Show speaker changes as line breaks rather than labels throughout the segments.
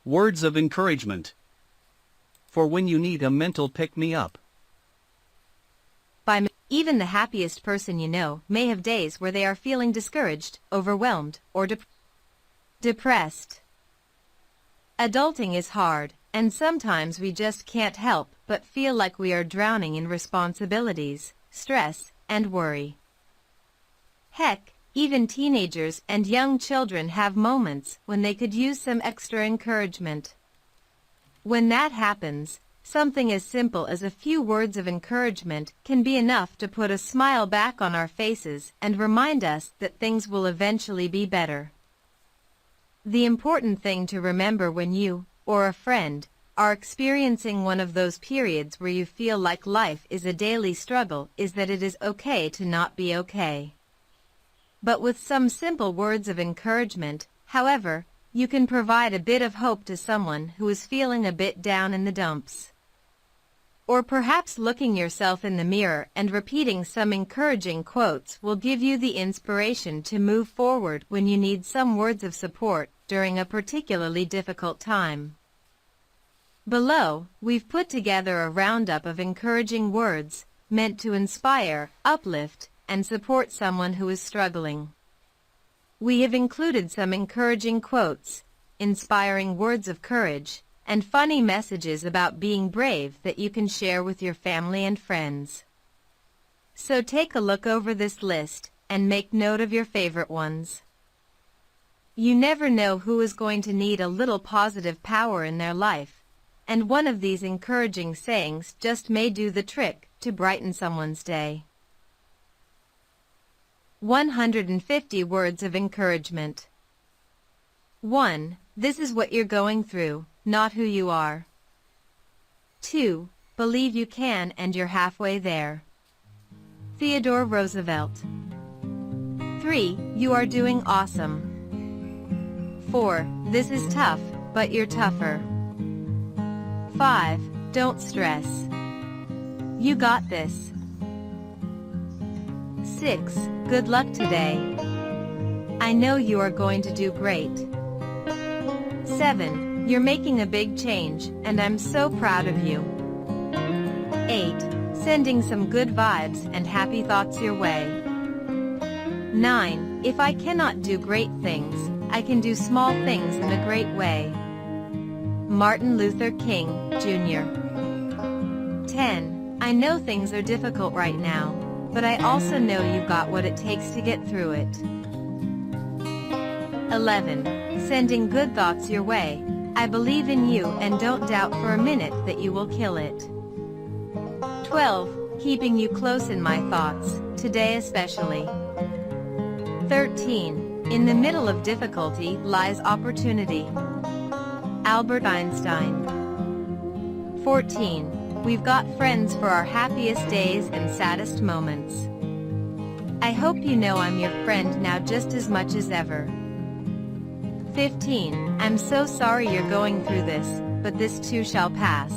Words of encouragement. For when you need a mental pick-me-up.
Even the happiest person you know may have days where they are feeling discouraged, overwhelmed, or depressed. Adulting is hard, and sometimes we just can't help but feel like we are drowning in responsibilities, stress, and worry. Heck, even teenagers and young children have moments when they could use some extra encouragement. When that happens, something as simple as a few words of encouragement can be enough to put a smile back on our faces and remind us that things will eventually be better. The important thing to remember when you, or a friend, are experiencing one of those periods where you feel like life is a daily struggle is that it is okay to not be okay. But with some simple words of encouragement, however, you can provide a bit of hope to someone who is feeling a bit down in the dumps. Or perhaps looking yourself in the mirror and repeating some encouraging quotes will give you the inspiration to move forward when you need some words of support during a particularly difficult time. Below, we've put together a roundup of encouraging words meant to inspire, uplift, and support someone who is struggling. We have included some encouraging quotes, inspiring words of courage, and funny messages about being brave that you can share with your family and friends. So take a look over this list and make note of your favorite ones. You never know who is going to need a little positive power in their life, and one of these encouraging sayings just may do the trick to brighten someone's day. 150 words of encouragement. 1. This is what you're going through, not who you are. 2. Believe you can and you're halfway there. Theodore Roosevelt. 3. You are doing awesome. 4. This is tough, but you're tougher. 5. Don't stress. You got this. 6. Good luck today. I know you are going to do great. 7. You're making a big change, and I'm so proud of you. 8. Sending some good vibes and happy thoughts your way. 9. If I cannot do great things, I can do small things in a great way. Martin Luther King, Jr. 10. I know things are difficult right now, but I also know you've got what it takes to get through it. 11. Sending good thoughts your way. I believe in you and don't doubt for a minute that you will kill it. 12. Keeping you close in my thoughts, today especially. 13. In the middle of difficulty lies opportunity. Albert Einstein. 14. We've got friends for our happiest days and saddest moments. I hope you know I'm your friend now just as much as ever. 15. I'm so sorry you're going through this, but this too shall pass.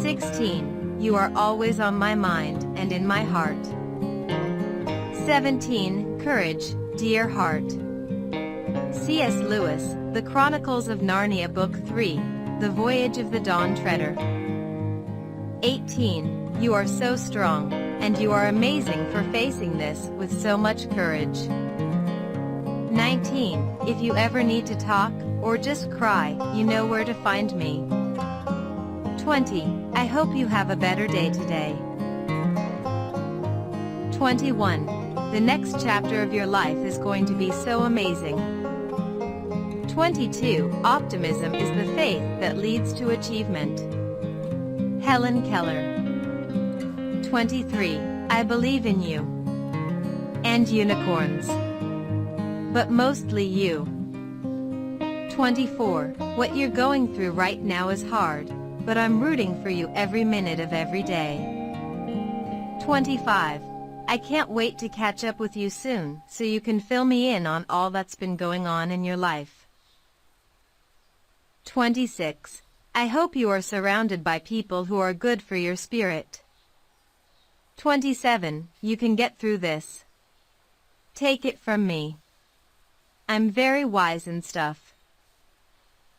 16. You are always on my mind and in my heart. 17. Courage, dear heart. C.S. Lewis, The Chronicles of Narnia Book 3, The Voyage of the Dawn Treader. 18. You are so strong, and you are amazing for facing this with so much courage. 19. If you ever need to talk, or just cry, you know where to find me. 20. I hope you have a better day today. 21. The next chapter of your life is going to be so amazing. 22. Optimism is the faith that leads to achievement. Helen Keller. 23. I believe in you. And unicorns. But mostly you. 24. What you're going through right now is hard, but I'm rooting for you every minute of every day. 25. I can't wait to catch up with you soon so you can fill me in on all that's been going on in your life. 26. I hope you are surrounded by people who are good for your spirit. 27. You can get through this. Take it from me. I'm very wise and stuff.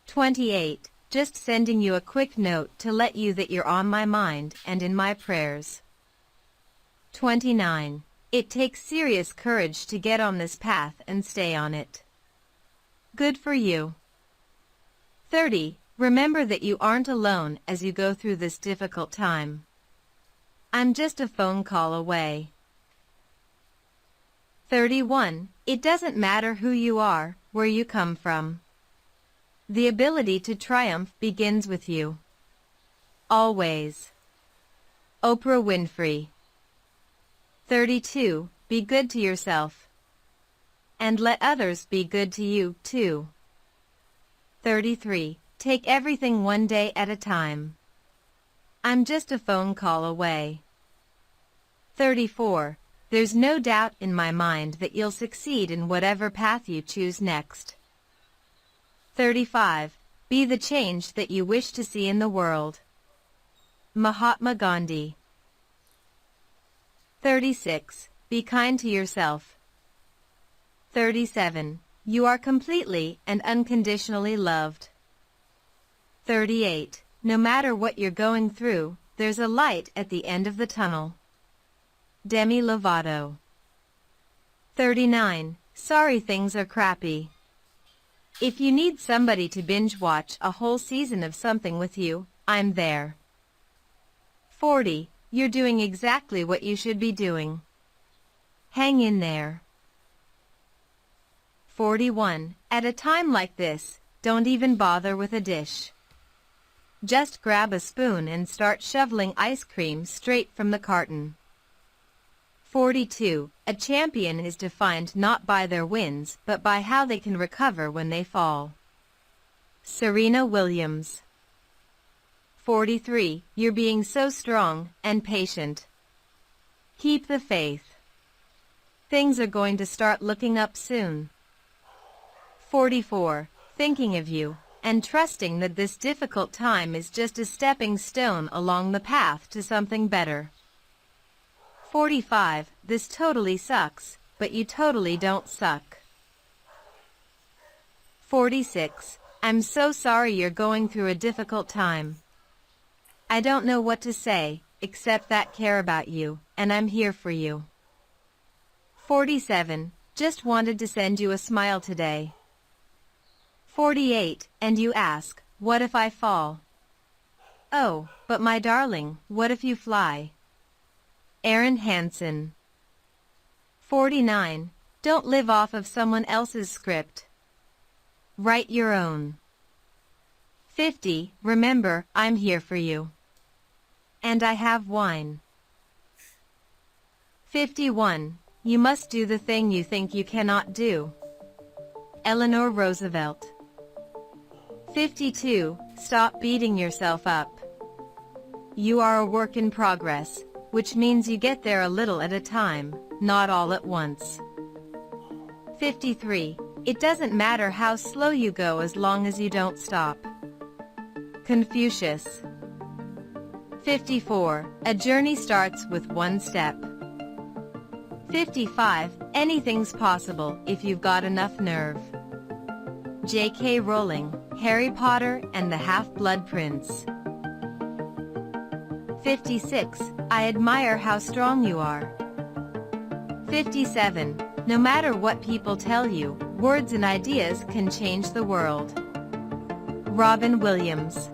28. Just sending you a quick note to let you that you're on my mind and in my prayers. 29. It takes serious courage to get on this path and stay on it. Good for you. 30. Remember that you aren't alone as you go through this difficult time. I'm just a phone call away. 31. It doesn't matter who you are, where you come from. The ability to triumph begins with you. Always. Oprah Winfrey. 32. Be good to yourself. And let others be good to you, too. 33. Take everything one day at a time. I'm just a phone call away. 34. There's no doubt in my mind that you'll succeed in whatever path you choose next. 35. Be the change that you wish to see in the world. Mahatma Gandhi. 36. Be kind to yourself. 37. You are completely and unconditionally loved. 38. No matter what you're going through, there's a light at the end of the tunnel. Demi Lovato. 39. Sorry things are crappy. If you need somebody to binge watch a whole season of something with you, I'm there. 40. You're doing exactly what you should be doing. Hang in there. 41. At a time like this, don't even bother with a dish. Just grab a spoon and start shoveling ice cream straight from the carton. 42. A champion is defined not by their wins, but by how they can recover when they fall. Serena Williams. 43. You're being so strong and patient. Keep the faith. Things are going to start looking up soon. 44. Thinking of you, and trusting that this difficult time is just a stepping stone along the path to something better. 45. This totally sucks, but you totally don't suck. 46. I'm so sorry you're going through a difficult time. I don't know what to say, except that care about you, and I'm here for you. 47. Just wanted to send you a smile today. 48. And you ask, what if I fall? Oh, but my darling, what if you fly? Aaron Hansen. 49. Don't live off of someone else's script. Write your own. 50. Remember, I'm here for you. And I have wine. 51. You must do the thing you think you cannot do. Eleanor Roosevelt. 52. Stop beating yourself up. You are a work in progress, which means you get there a little at a time, not all at once. 53. It doesn't matter how slow you go as long as you don't stop. Confucius. 54. A journey starts with one step. 55. Anything's possible if you've got enough nerve. J.K. Rowling, Harry Potter and the Half-Blood Prince. 56. I admire how strong you are. 57. No matter what people tell you, words and ideas can change the world. Robin Williams.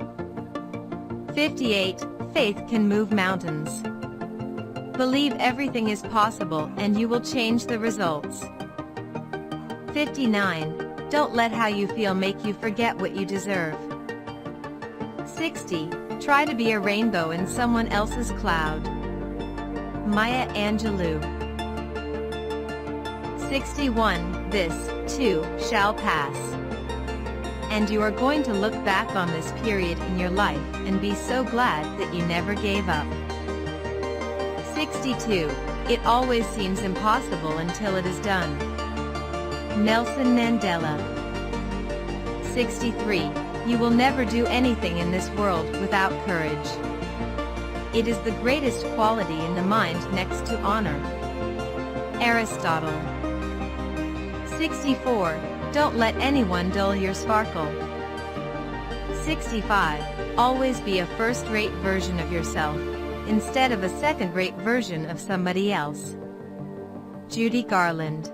58. Faith can move mountains. Believe everything is possible and you will change the results. 59. Don't let how you feel make you forget what you deserve. 60. Try to be a rainbow in someone else's cloud. Maya Angelou. 61. This, too, shall pass. And you are going to look back on this period in your life and be so glad that you never gave up. 62. It always seems impossible until it is done. Nelson Mandela. 63. You will never do anything in this world without courage. It is the greatest quality in the mind next to honor. Aristotle. 64. Don't let anyone dull your sparkle. 65. Always be a first-rate version of yourself, instead of a second-rate version of somebody else. Judy Garland.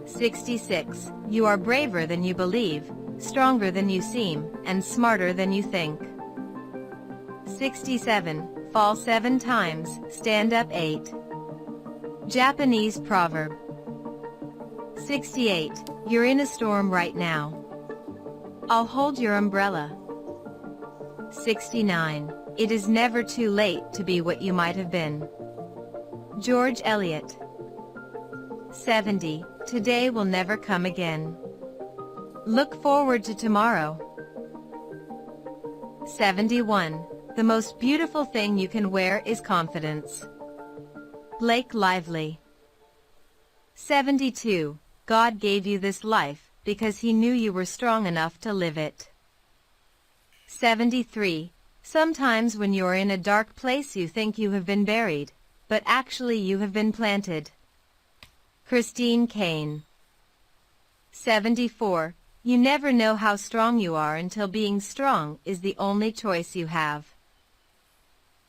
66. You are braver than you believe, stronger than you seem, and smarter than you think. 67. Fall 7 times, stand up 8. Japanese proverb. 68. You're in a storm right now. I'll hold your umbrella. 69. It is never too late to be what you might have been. George Eliot. 70. Today will never come again. Look forward to tomorrow. 71. The most beautiful thing you can wear is confidence. Blake Lively. 72. God gave you this life because He knew you were strong enough to live it. 73. Sometimes when you are in a dark place you think you have been buried, but actually you have been planted. Christine Kane. 74. You never know how strong you are until being strong is the only choice you have.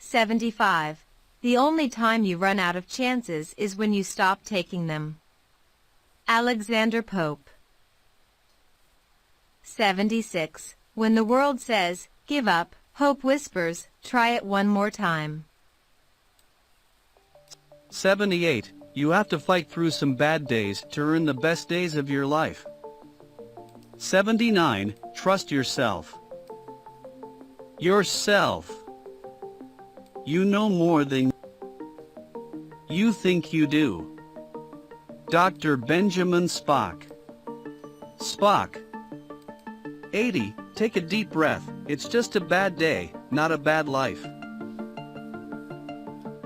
75. The only time you run out of chances is when you stop taking them. Alexander Pope. 76. When the world says, give up, hope whispers, try it one more time.
78. You have to fight through some bad days to earn the best days of your life. 79. Trust yourself. Yourself. You know more than you think you do. Dr. Benjamin Spock. Spock. 80. Take a deep breath. It's just a bad day, not a bad life.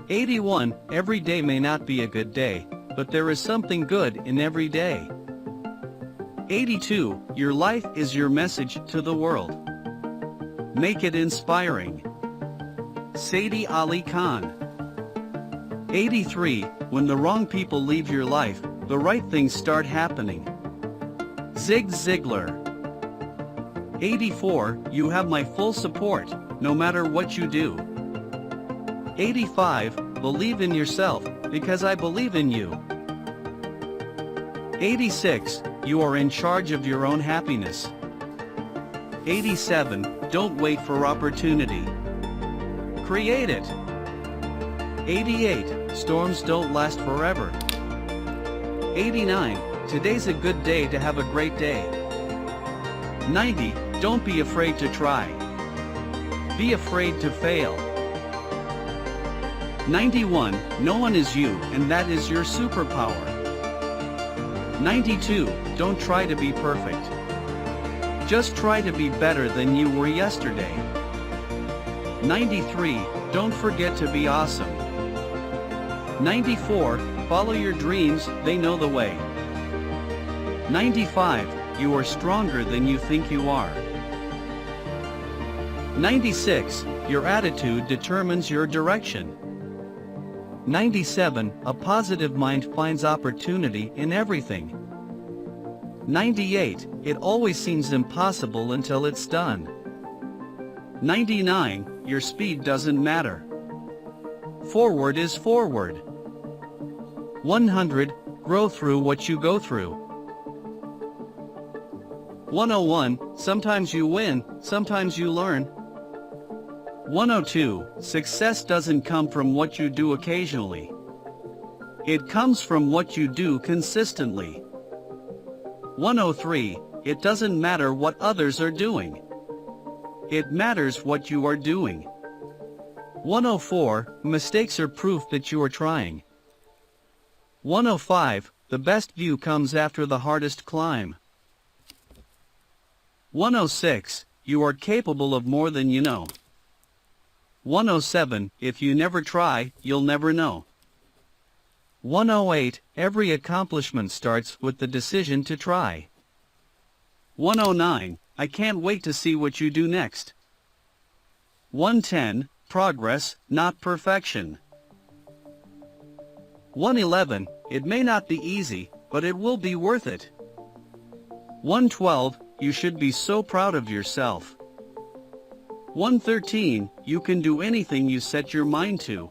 81. Every day may not be a good day, but there is something good in every day. 82. Your life is your message to the world. Make it inspiring. Sadie Ali Khan. 83. When the wrong people leave your life, the right things start happening. Zig Ziglar. 84. You have my full support, no matter what you do. 85. Believe in yourself, because I believe in you. 86. You are in charge of your own happiness. 87. Don't wait for opportunity. Create it. 88. Storms don't last forever. 89. Today's a good day to have a great day. 90. Don't be afraid to try. Be afraid to fail. 91. No one is you, and that is your superpower. 92. Don't try to be perfect. Just try to be better than you were yesterday. 93. Don't forget to be awesome. 94. Follow your dreams, they know the way. 95. You are stronger than you think you are. 96. Your attitude determines your direction. 97. A positive mind finds opportunity in everything. 98. It always seems impossible until it's done. 99. Your speed doesn't matter. Forward is forward. 100. Grow through what you go through. 101. Sometimes you win, sometimes you learn. 102. Success doesn't come from what you do occasionally. It comes from what you do consistently. 103. It doesn't matter what others are doing. It matters what you are doing. 104. Mistakes are proof that you are trying. 105. The best view comes after the hardest climb. 106. You are capable of more than you know. 107. If you never try, you'll never know. 108. Every accomplishment starts with the decision to try. 109. I can't wait to see what you do next. 110. Progress, not perfection. 111. It may not be easy, but it will be worth it. 112. you should be so proud of yourself. 113, you can do anything you set your mind to.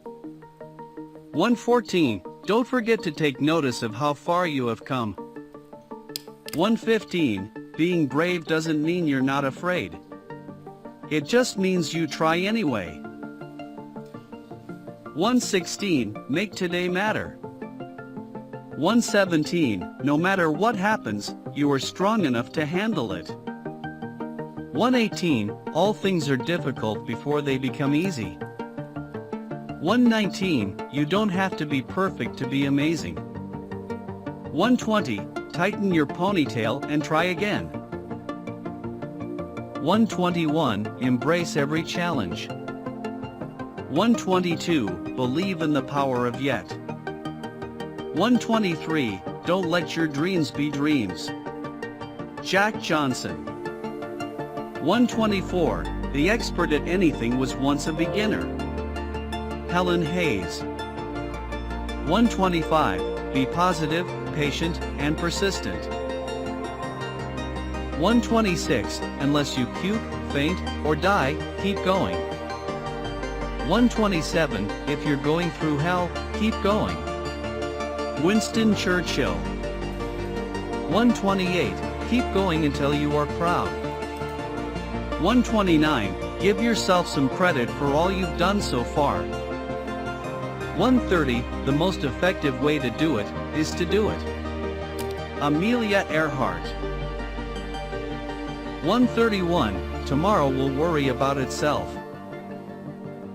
114, don't forget to take notice of how far you have come. 115, being brave doesn't mean you're not afraid. It just means you try anyway. 116, make today matter. 117, no matter what happens, you are strong enough to handle it. 118, all things are difficult before they become easy. 119, you don't have to be perfect to be amazing. 120, tighten your ponytail and try again. 121, embrace every challenge. 122, believe in the power of yet. 123, don't let your dreams be dreams. Jack Johnson. 124, the expert at anything was once a beginner. Helen Hayes. 125, be positive, patient, and persistent. 126, unless you puke, faint, or die, keep going. 127, if you're going through hell, keep going. Winston Churchill. 128, keep going until you are proud. 129, give yourself some credit for all you've done so far. 130, the most effective way to do it, is to do it. Amelia Earhart. 131, tomorrow will worry about itself.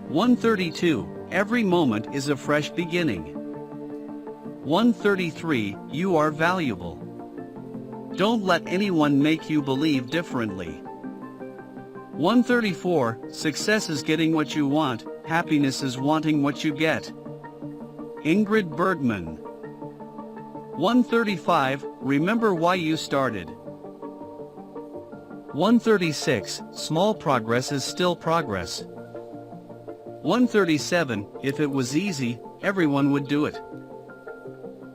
132, every moment is a fresh beginning. 133, you are valuable. Don't let anyone make you believe differently. 134, success is getting what you want, happiness is wanting what you get. Ingrid Bergman. 135, remember why you started. 136, small progress is still progress. 137, if it was easy, everyone would do it.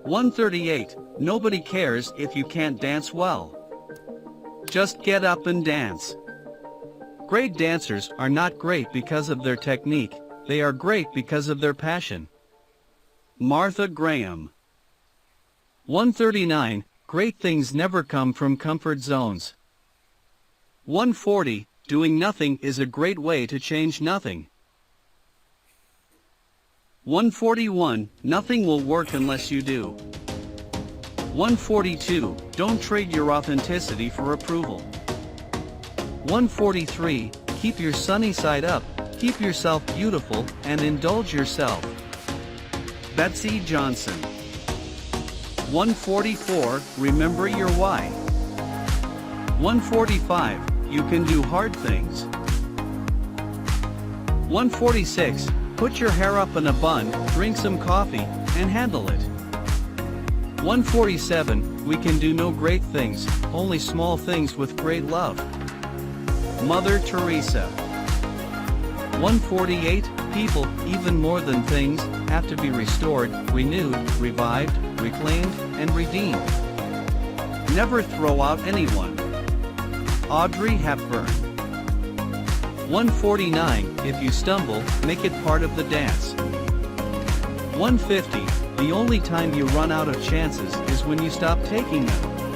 138, nobody cares if you can't dance well. Just get up and dance. Great dancers are not great because of their technique, they are great because of their passion. Martha Graham. 139, great things never come from comfort zones. 140, doing nothing is a great way to change nothing. 141, nothing will work unless you do. 142, don't trade your authenticity for approval. 143, keep your sunny side up, keep yourself beautiful, and indulge yourself. Betsy Johnson. 144, remember your why. 145, you can do hard things. 146, put your hair up in a bun, drink some coffee, and handle it. 147, we can do no great things, only small things with great love. Mother Teresa. 148, people, even more than things, have to be restored, renewed, revived, reclaimed, and redeemed. Never throw out anyone. Audrey Hepburn. 149, if you stumble, make it part of the dance. 150, the only time you run out of chances is when you stop taking them.